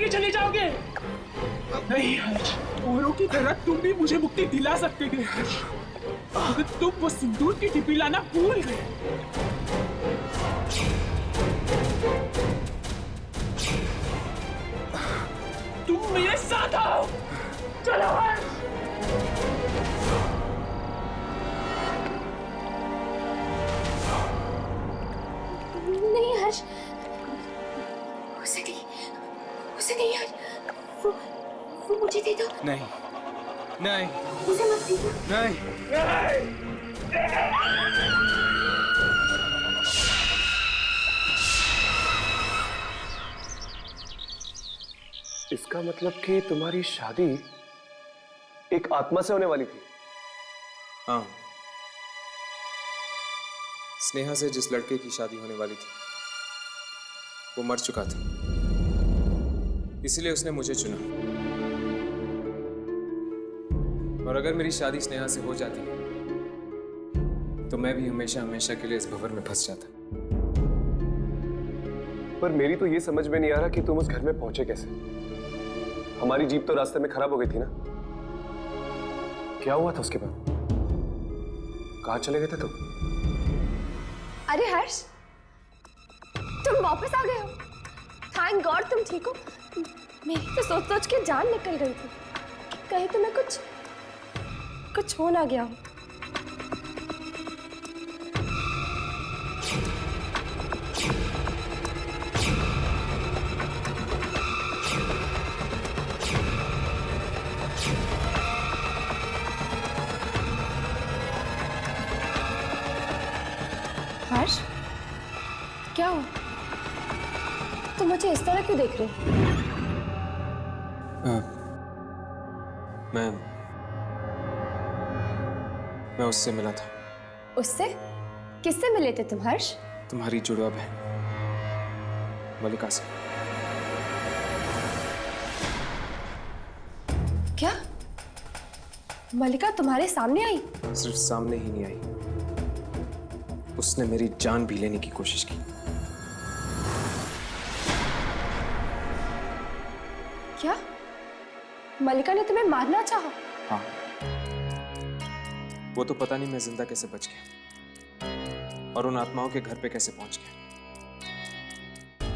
के चले जाओगे? नहीं हर्ष, औरों की तरह तुम भी मुझे मुक्ति दिला सकते थे हर्ष, मगर तुम वो सिंदूर की डिब्बी लाना भूल गए। तुम मेरे साथ आओ, चलो हर्ष। नहीं हर्ष, उसे नहीं हर्ष, वो मुझे दे दो। नहीं नहीं, उसे मत दे दो। नहीं। इसका मतलब कि तुम्हारी शादी एक आत्मा से होने वाली थी? हाँ, स्नेहा से जिस लड़के की शादी होने वाली थी वो मर चुका था, इसलिए उसने मुझे चुना। और अगर मेरी शादी स्नेहा से हो जाती तो मैं भी हमेशा हमेशा के लिए इस भंवर में फंस जाता। पर मेरी तो ये समझ में नहीं आ रहा कि तुम उस घर में पहुंचे कैसे? हमारी जीप तो रास्ते में खराब हो गई थी ना? क्या हुआ था उसके बाद? कहाँ चले गए थे तुम? अरे हर्ष, तुम वापस आ गए हो। थैंक गॉड तुम ठीक हो। मेरी तो सोच सोच के जान निकल गई थी, कहीं तुम्हें कुछ हो ना गया हो। हर्ष, क्या हो? तुम मुझे इस तरह क्यों देख रहे हो? मैं उससे मिला था। उससे? किससे मिले थे तुम हर्ष? तुम्हारी जुड़वा बहन मलिका से। क्या मलिका तुम्हारे सामने आई? सिर्फ सामने ही नहीं आई, उसने मेरी जान भी लेने की कोशिश की। क्या मलिका ने तुम्हें मारना चाहा? हाँ, वो तो पता नहीं मैं जिंदा कैसे बच गया और उन आत्माओं के घर पे कैसे पहुंच गया।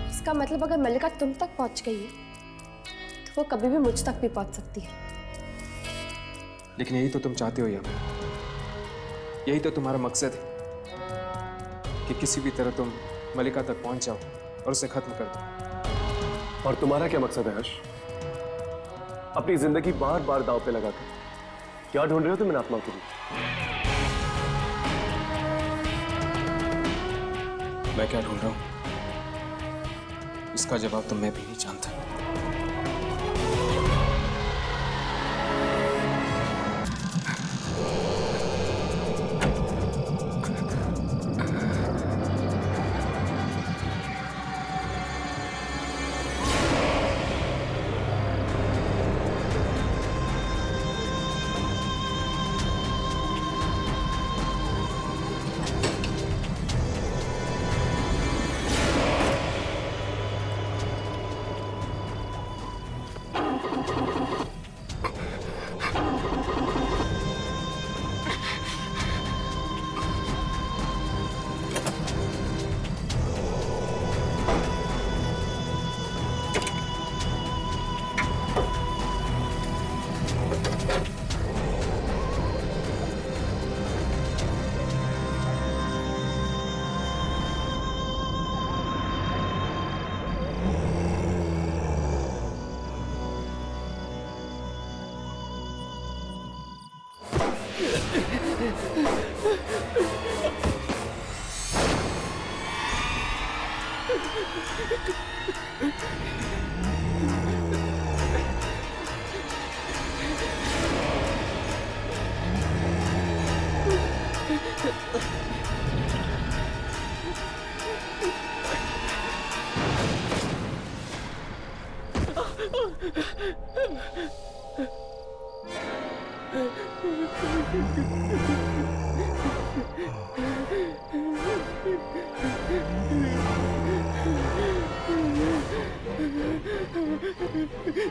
इसका मतलब अगर मलिका तुम तक पहुंच गई है तो वो कभी भी मुझ तक भी पहुंच सकती है। लेकिन यही तो तुम चाहते हो यार, यही तो तुम्हारा मकसद है कि किसी भी तरह तुम मलिका तक पहुंच जाओ और उसे खत्म कर दो। और तुम्हारा क्या मकसद है हर्ष? अपनी जिंदगी बार बार दांव पे लगाकर क्या ढूंढ रहे हो तुम इन आत्माओं के लिए? मैं क्या ढूंढ रहा हूं इसका जवाब तो मैं भी नहीं जानता।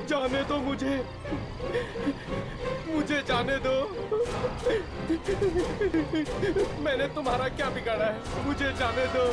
जाने दो मुझे, मुझे जाने दो। मैंने तुम्हारा क्या बिगाड़ा है? मुझे जाने दो।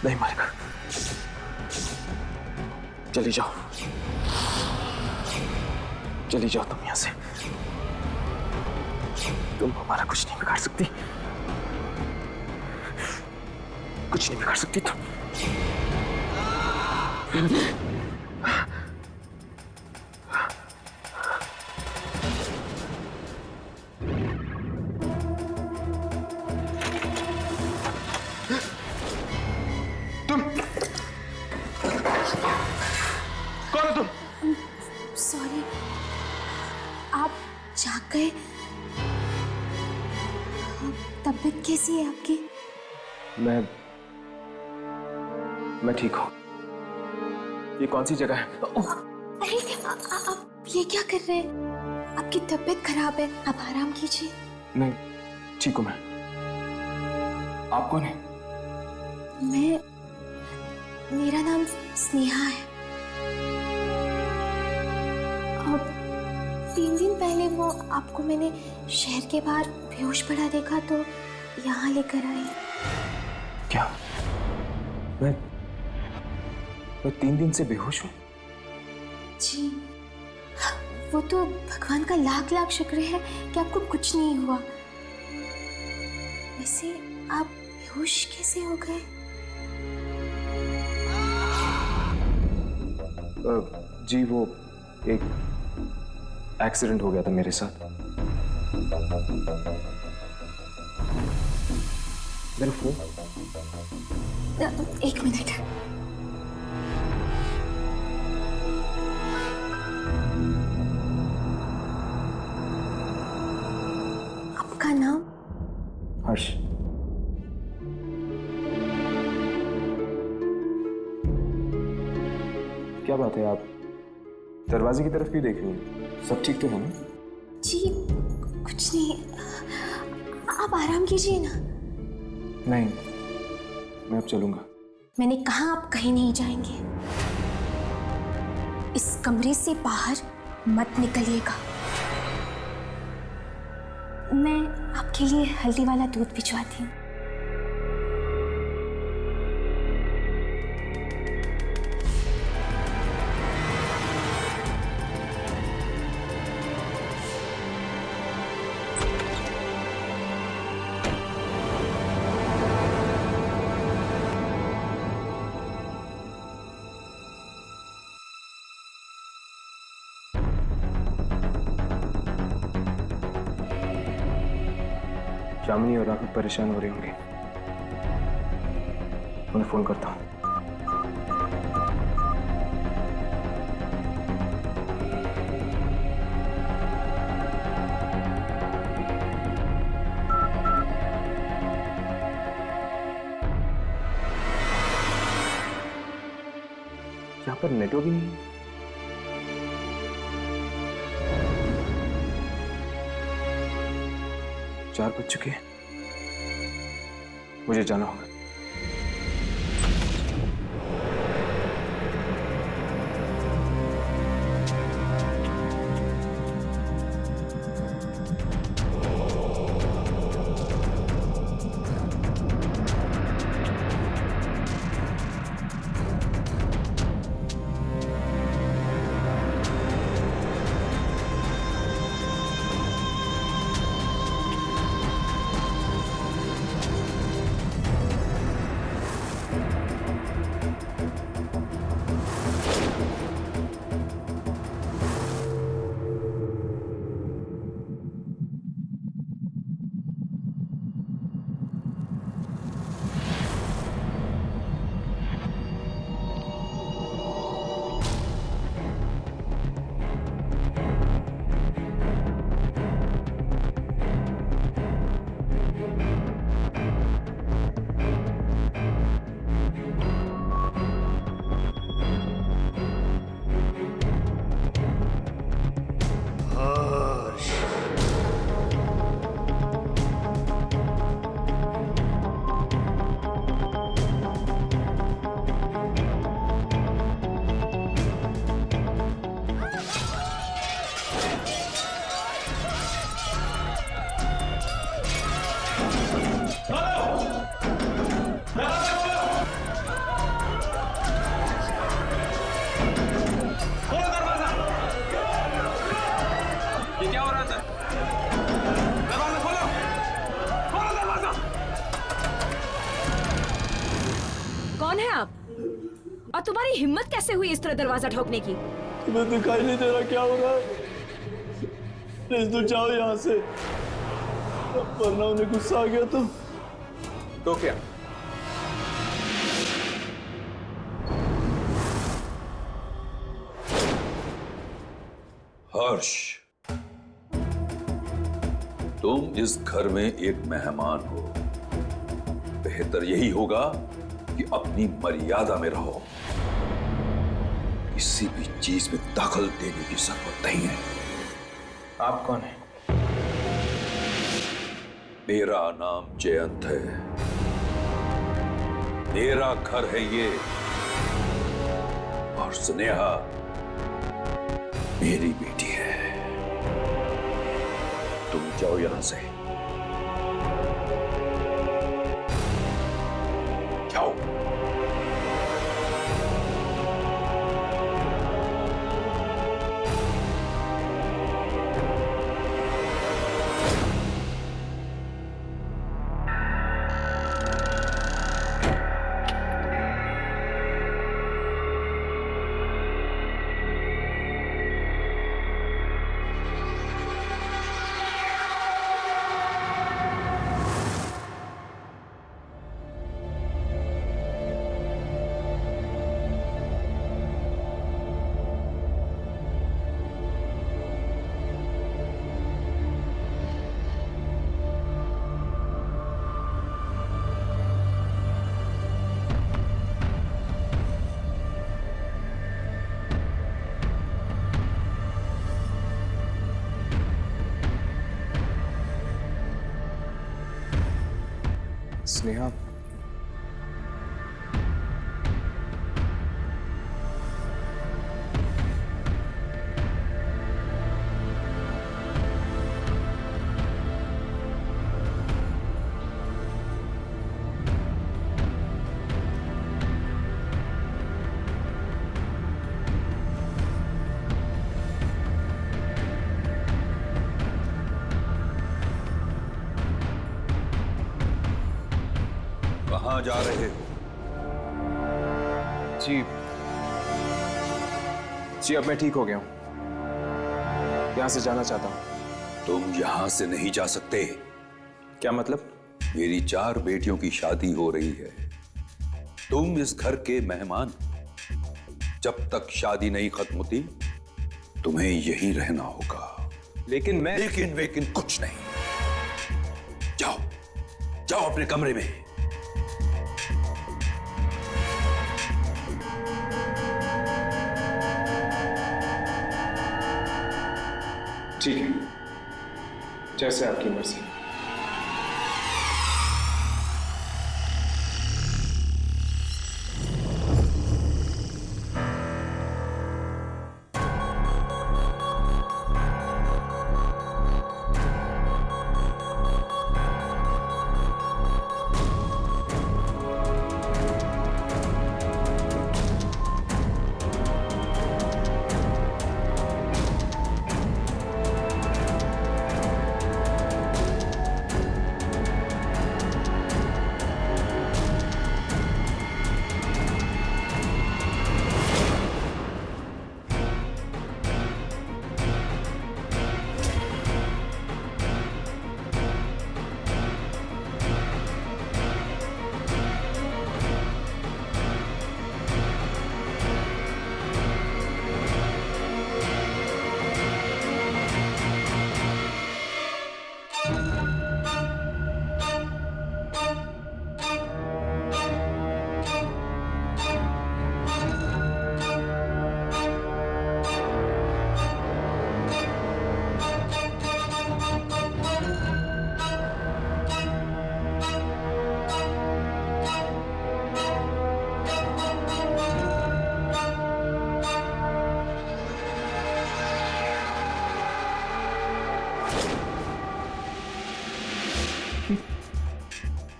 नहीं मलिका, चली जाओ, चली जाओ तुम यहां से। तुम हमारा कुछ नहीं बिगाड़ सकती, कुछ नहीं बिगाड़ सकती तुम। कौन हो तुम? सॉरी, आप जाग गए? तबीयत कैसी है आपकी? मैं ठीक हूं। ये कौन सी जगह है? अरे आप ये क्या कर रहे हैं? आपकी तबीयत खराब है, आप आराम कीजिए। नहीं, ठीक हूं मैं। आप कौन है? मेरा नाम स्नेहा है। अब 3 दिन पहले वो आपको मैंने शहर के बाहर बेहोश पड़ा देखा तो यहाँ लेकर आई। क्या? मैं 3 दिन से बेहोश हूँ? जी, वो तो भगवान का लाख लाख शुक्र है कि आपको कुछ नहीं हुआ। वैसे आप बेहोश कैसे हो गए? जी, वो एक एक्सीडेंट हो गया था मेरे साथ। मेरा फोन? 1 मिनट। आपका नाम? हर्ष। क्या बात है, आप दरवाजे की तरफ क्यों देख रही हैं? सब ठीक तो है ना? जी कुछ नहीं, आप आराम कीजिए ना। नहीं, मैं अब चलूंगा। मैंने कहा आप कहीं नहीं जाएंगे। इस कमरे से बाहर मत निकलिएगा। मैं आपके लिए हल्दी वाला दूध भिजवाती हूँ। शामिनी और राघव परेशान हो रहे होंगे, उन्हें फोन करता हूँ। यहाँ पर नेटवर्क ही नहीं है। चार बज चुके हैं, मुझे जाना होगा। कौन है आप? और तुम्हारी हिम्मत कैसे हुई इस तरह दरवाजा ठोकने की? तुम्हें दिखाई नहीं दे रहा क्या हो रहा है? प्लीज तुम जाओ यहाँ से, वरना उन्हें गुस्सा आ गया तो क्या? हर्ष, तुम इस घर में एक मेहमान हो। बेहतर यही होगा कि अपनी मर्यादा में रहो। किसी भी चीज में दखल देने की जरूरत नहीं है। आप कौन हैं? मेरा नाम जयंत है। मेरा घर है ये, और स्नेहा मेरी बेटी है। तुम जाओ यहां से, जाओ। स्नेहा, कहां जा रहे हो? जी जी, अब मैं ठीक हो गया हूं। यहां से जाना चाहता हूं। तुम यहां से नहीं जा सकते। क्या मतलब? मेरी 4 बेटियों की शादी हो रही है। तुम इस घर के मेहमान। जब तक शादी नहीं खत्म होती तुम्हें यहीं रहना होगा। लेकिन मैं लेकिन कुछ नहीं। जाओ जाओ अपने कमरे में। ठीक है, जैसे आपकी मर्जी।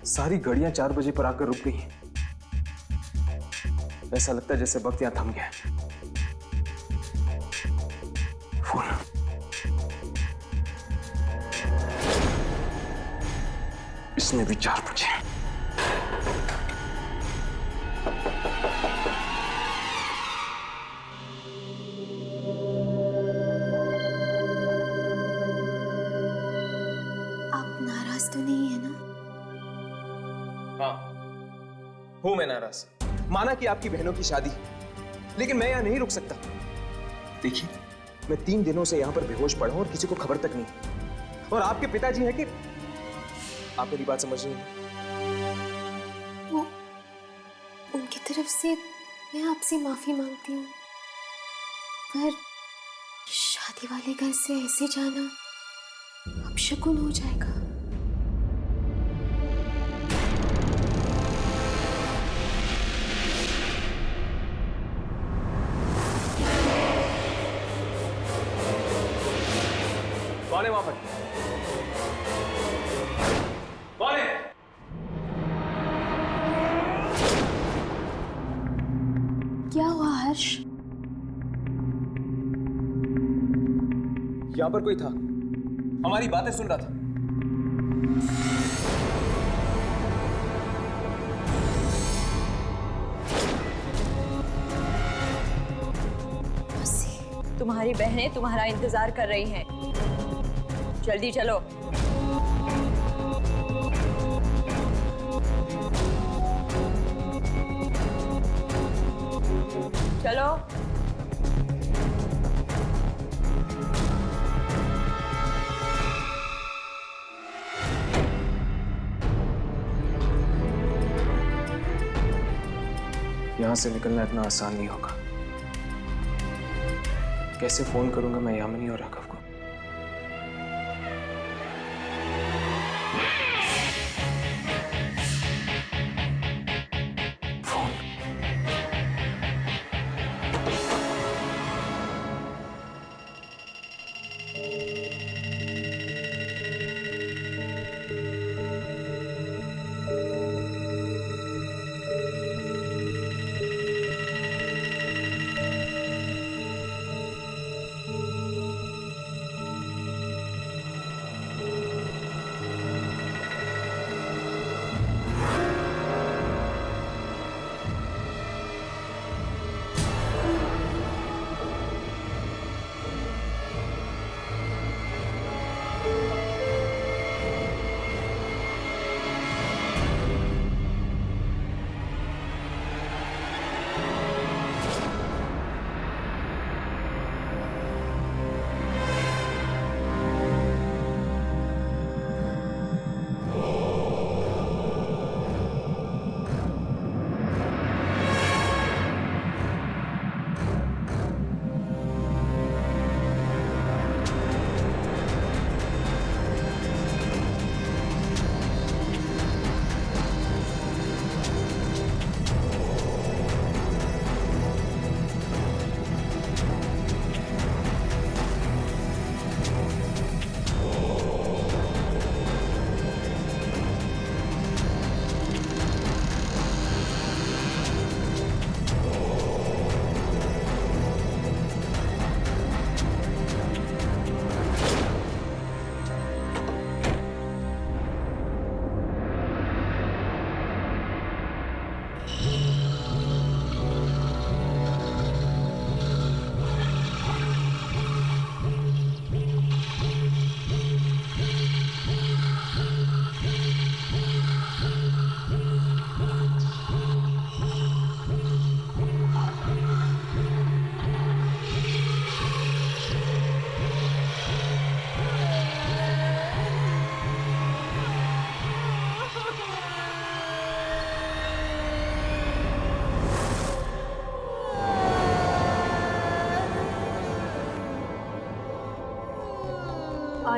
सारी घड़ियां 4 बजे पर आकर रुक गई हैं। ऐसा लगता है जैसे वक्त यहां थम गया है। फोन। इसमें भी 4 बजे। आप नाराज तो नहीं है ना? हाँ, हूं मैं नाराज। माना कि आपकी बहनों की शादी, लेकिन मैं यहां नहीं रुक सकता। देखिए, मैं 3 दिनों से यहां पर बेहोश पड़ा हूं और किसी को खबर तक नहीं। और आपके पिताजी हैं कि आप मेरी बात समझ रही हैं? वो उनकी तरफ से मैं आपसे माफी मांगती हूँ, पर शादी वाले घर से ऐसे जाना अपशकुन हो जाएगा। कौन है वहां पर? कौन है? क्या हुआ हर्ष? यहां पर कोई था, हमारी बातें सुन रहा था। तुम्हारी बहनें तुम्हारा इंतजार कर रही हैं। जल्दी चलो। चलो। यहां से निकलना इतना आसान नहीं होगा। कैसे फोन करूंगा मैं यामिनी और राघव को? फोन।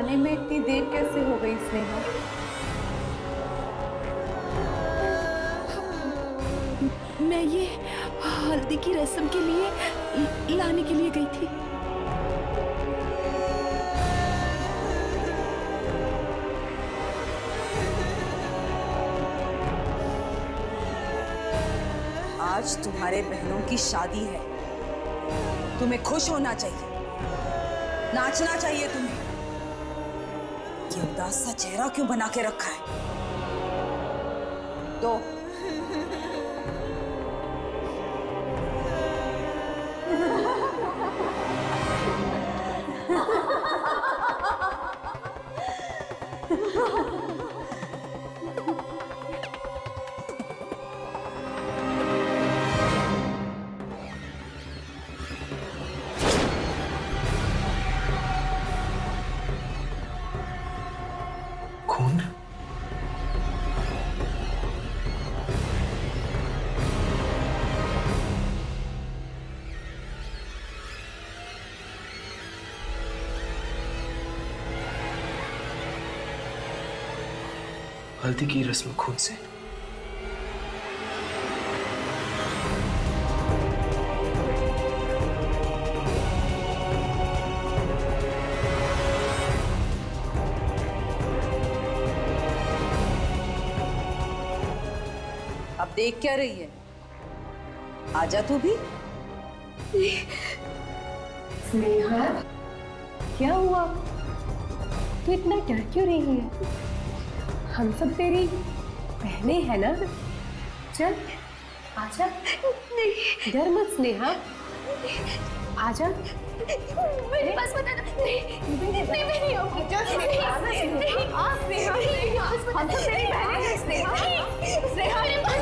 आने में इतनी देर कैसे हो गई स्नेहा? मैं ये हल्दी की रस्म के लिए लाने के लिए गई थी। आज तुम्हारे बहनों की शादी है, तुम्हें खुश होना चाहिए, नाचना चाहिए तुम्हें। ये उदास सा चेहरा क्यों बना के रखा है? तो खून? हल्दी की रस्म खून से? अब देख क्या रही है? आजा तू भी। स्नेहा, क्या हुआ? तू इतना डर क्यों रही है? हम सब तेरी बहनें हैं ना? चल आजा। नहीं, डर मत स्नेहा, आजा। मेरे पास बता दो। नहीं नहीं होगी। स्नेहा, हम सब तेरी बहनें हैं स्नेहा। स्नेहा, मेरे पास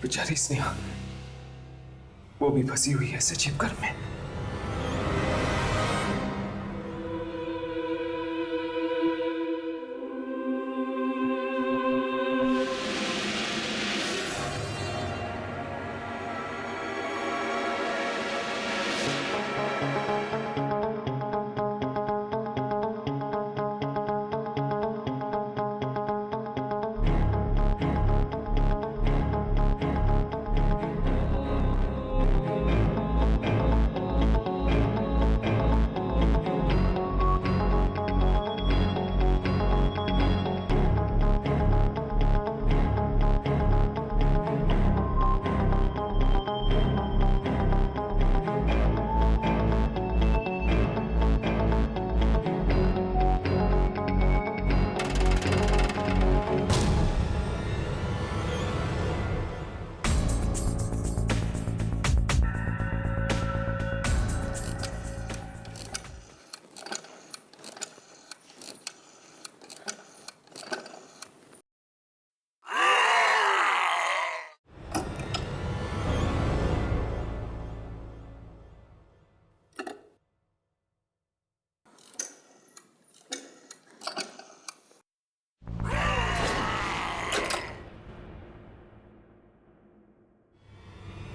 बेचारी स्नेहा, वो भी फंसी हुई है सचिव घर में।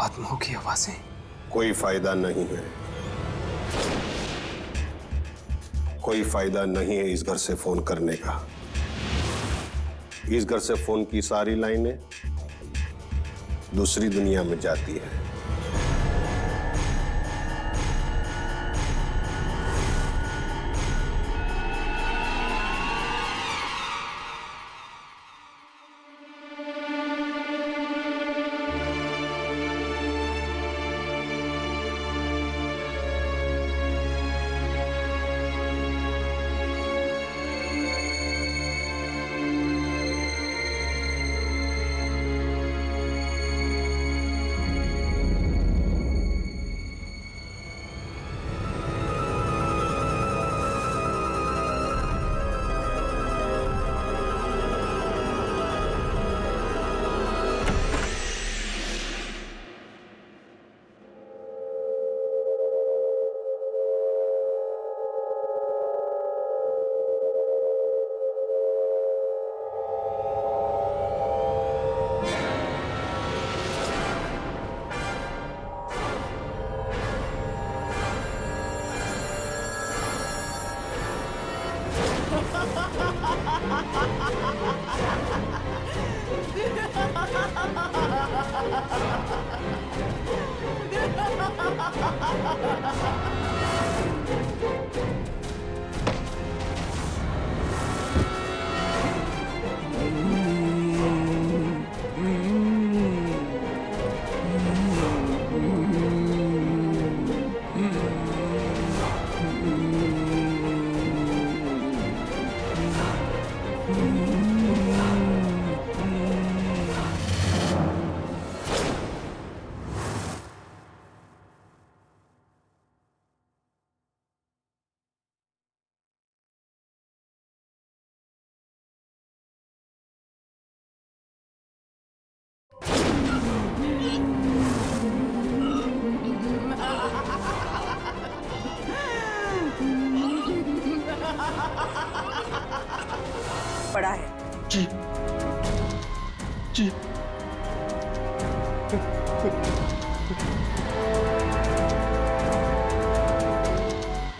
आत्माओं की आवाजें। कोई फायदा नहीं है, कोई फायदा नहीं है इस घर से फोन करने का। इस घर से फोन की सारी लाइनें दूसरी दुनिया में जाती है। पड़ा है। जी जी।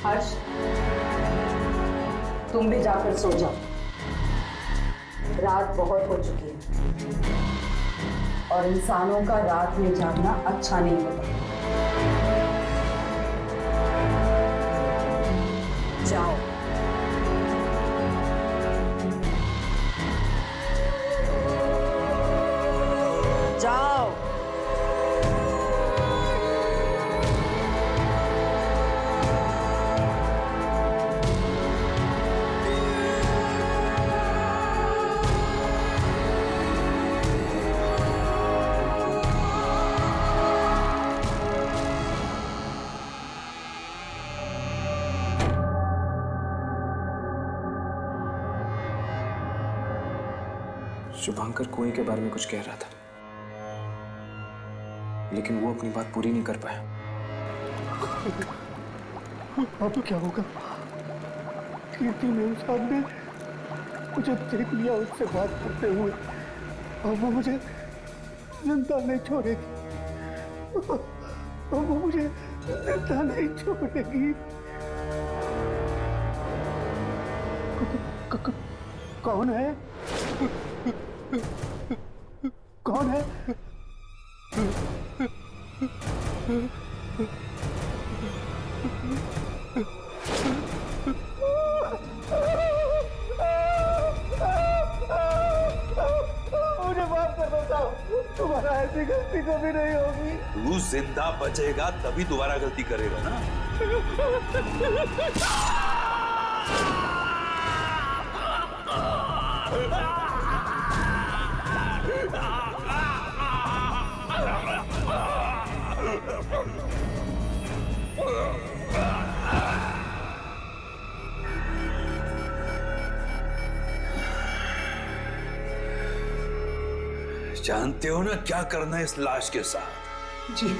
हर्ष, तुम भी जाकर सो जाओ। रात बहुत हो चुकी है और इंसानों का रात में जागना अच्छा नहीं होता। जाओ। जाओ। शुभांकर कुएं के बारे में कुछ कह रहा था, लेकिन वो अपनी बात पूरी नहीं कर पाया। अब क्या होगा? कीर्ति मेरे सामने मुझे देख लिया उससे बात करते हुए, अब वो मुझे जिंदा नहीं छोड़ेगी। अब वो मुझे जिंदा नहीं छोड़ेगी। कौन है? कौन है? मुझे माफ कर दो साहब, तुम्हारा ऐसी गलती कभी नहीं होगी। तू जिंदा बचेगा तभी दोबारा गलती करेगा ना। जानते हो ना क्या करना है इस लाश के साथ? जी।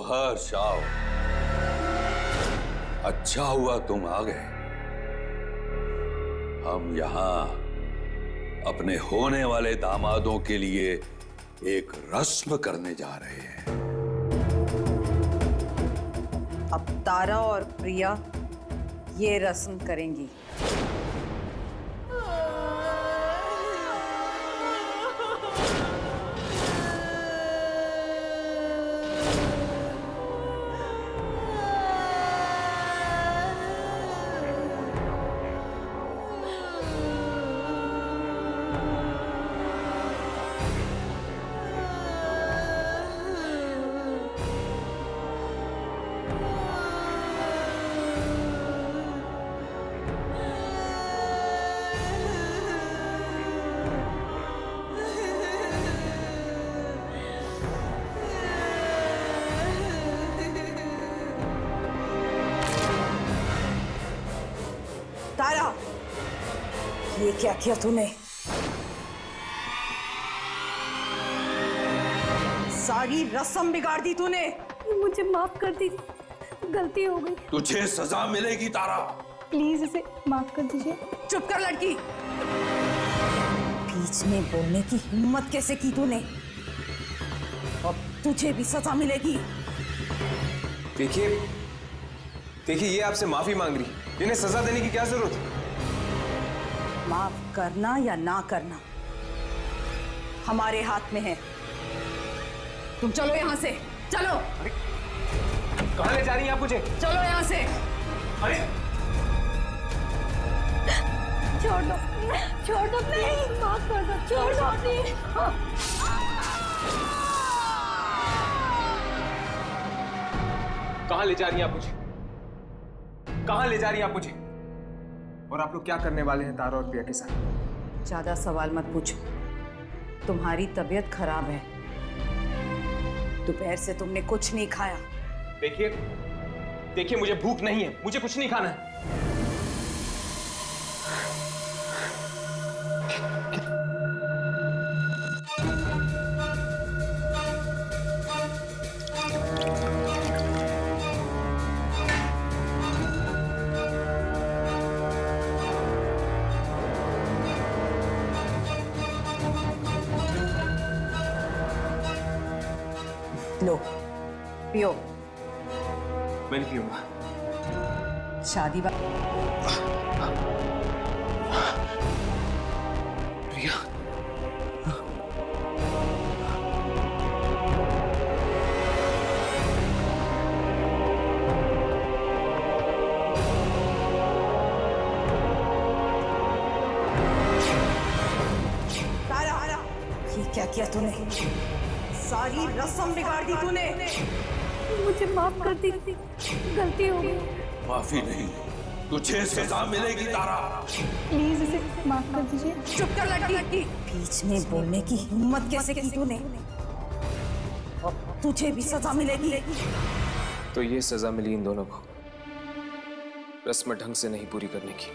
हर्ष आओ, अच्छा हुआ तुम आ गए। हम यहां अपने होने वाले दामादों के लिए एक रस्म करने जा रहे हैं। अब तारा और प्रिया ये रस्म करेंगी। तारा, ये क्या किया तूने? सारी रस्म बिगाड़ दी तूने। मुझे माफ कर दी, गलती हो गई। तुझे सजा मिलेगी तारा। प्लीज इसे माफ कर दीजिए। चुप कर लड़की। बीच में बोलने की हिम्मत कैसे की तूने? अब तुझे भी सजा मिलेगी। देखिए देखिए, ये आपसे माफी मांग रही, इन्हें सजा देने की क्या जरूरत है? माफ करना या ना करना हमारे हाथ में है। तुम चलो यहां से, चलो। कहाँ ले जा रही हैं आप मुझे? चलो यहां से। अरे छोड़ दो, छोड़ दो प्लीज, माफ कर दो, छोड़ दो प्लीज। कहाँ ले जा रही हैं आप मुझे? कहाँ ले जा रही हैं आप मुझे? और आप लोग क्या करने वाले हैं तारा और प्रिया के साथ? ज्यादा सवाल मत पूछो। तुम्हारी तबीयत खराब है, दोपहर से तुमने कुछ नहीं खाया। देखिए देखिए, मुझे भूख नहीं है, मुझे कुछ नहीं खाना है। लो पियो। मैं नहीं पीऊंगा। शादी प्रिया, तारा, ये क्या किया तूने? सारी रस्म बिगाड़ दी तूने। मुझे माफ कर दी, गलती हो गई। माफी नहीं, तुझे सजा मिलेगी तारा। प्लीज इसे माफ कर दीजिए। चुप कर लड़की। बीच में बोलने की हिम्मत कैसे की तूने? अब तुझे भी सजा मिलेगी। तो ये सजा मिली इन दोनों को, रस्म ढंग से नहीं पूरी करने की।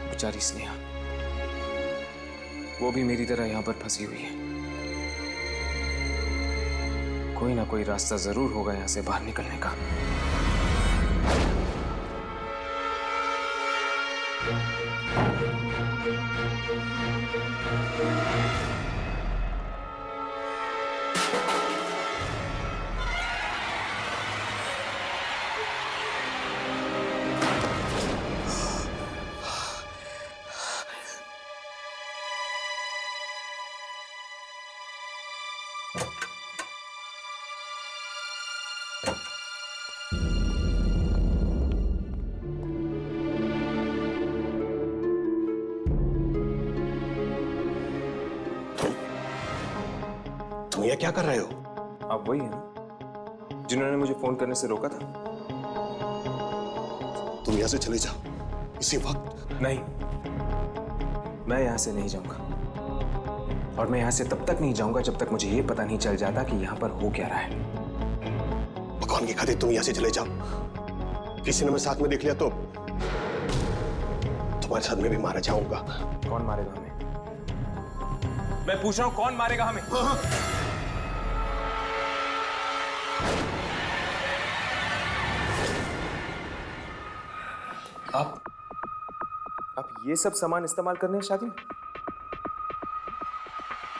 बेचारी स्नेहा, वो भी मेरी तरह यहां पर फंसी हुई है। कोई ना कोई रास्ता जरूर होगा यहां से बाहर निकलने का। तुम ये क्या कर रहे हो? आप वही है ना जिन्होंने मुझे फोन करने से रोका था? तुम यहां से चले जाओ इसी वक्त। नहीं, मैं यहां से नहीं जाऊंगा, और मैं यहां से तब तक नहीं जाऊंगा जब तक मुझे ये पता नहीं चल जाता कि यहां पर हो क्या रहा है। भगवान की खातिर तुम यहां से चले जाओ। किसी ने मैं साथ में देख लिया तो तुम्हारे साथ मैं भी मारा जाऊंगा। कौन मारेगा हमें? मैं पूछ रहा हूं, कौन मारेगा हमें? आप ये सब सामान इस्तेमाल करने हैं शादी में?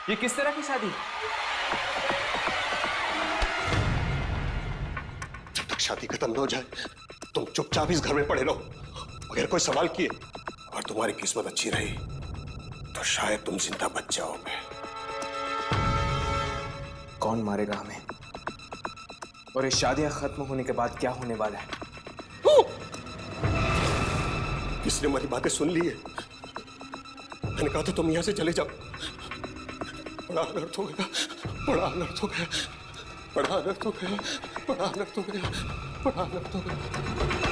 ये किस तरह की शादी? शादी खत्म न हो जाए तुम चुपचाप इस घर में पड़े रहो अगर कोई सवाल किए और तुम्हारी किस्मत अच्छी रही तो शायद तुम जिंदा बच जाओगे। कौन मारेगा हमें? और ये शादियां खत्म होने के बाद क्या होने वाला है? किसने हमारी बातें सुन ली है? मैंने कहा था तुम यहां से चले जाओ। बड़ा अनर्थ हो गया, बड़ा अनर्थ हो गया, बड़ा अनर्थ हो गया, बड़ा अनर्थ हो गया, बड़ा अनर्थ हो गया।